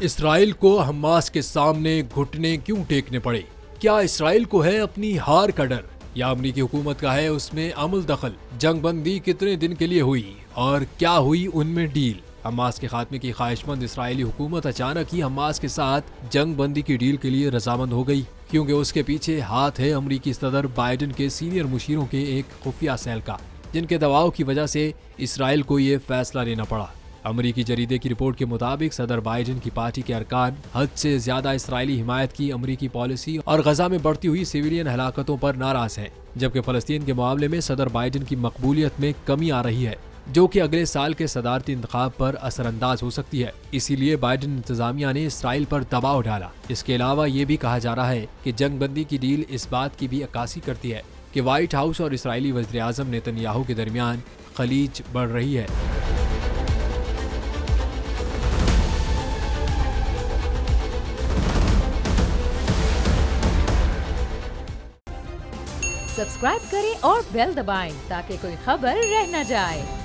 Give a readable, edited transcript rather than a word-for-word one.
Israel को Hamas के सामने घुटने क्यों टेकने पड़े? क्या इसराइल को है अपनी हार का डर या अमरीकी हुकूमत का है उसमें अमल दखल? जंगबंदी कितने दिन के लिए हुई और क्या हुई उनमें डील? हमास के खात्मे की ख्वाहिशमंद इसराइली हुकूमत अचानक ही हमास के साथ जंगबंदी की डील के लिए रजामंद हो गई, क्योंकि उसके पीछे हाथ है अमरीकी सदर बाइडेन के सीनियर मुशीरों के एक खुफिया सेल का, जिनके दबाव की वजह से इसराइल को ये फैसला लेना पड़ा। अमरीकी जरीदे की रिपोर्ट के मुताबिक सदर बाइडेन की पार्टी के अरकान हद से ज्यादा इसराइली हिमायत की अमरीकी पॉलिसी और गजा में बढ़ती हुई सिविलियन हलाकतों पर नाराज हैं, जबकि फलस्तीन के मामले में सदर बाइडेन की मकबूलियत में कमी आ रही है, जो कि अगले साल के सदारती इंतखाब पर असरअंदाज हो सकती है। इसीलिए बाइडेन इंतजामिया ने इसराइल पर दबाव डाला। इसके अलावा ये भी कहा जा रहा है कि जंगबंदी की डील इस बात की भी अक्कासी करती है कि व्हाइट हाउस और इसराइली वज़ीर आज़म नेतन्याहू के दरमियान खलीज बढ़ रही है। सब्सक्राइब करें और बेल दबाएं ताकि कोई खबर रह न जाए।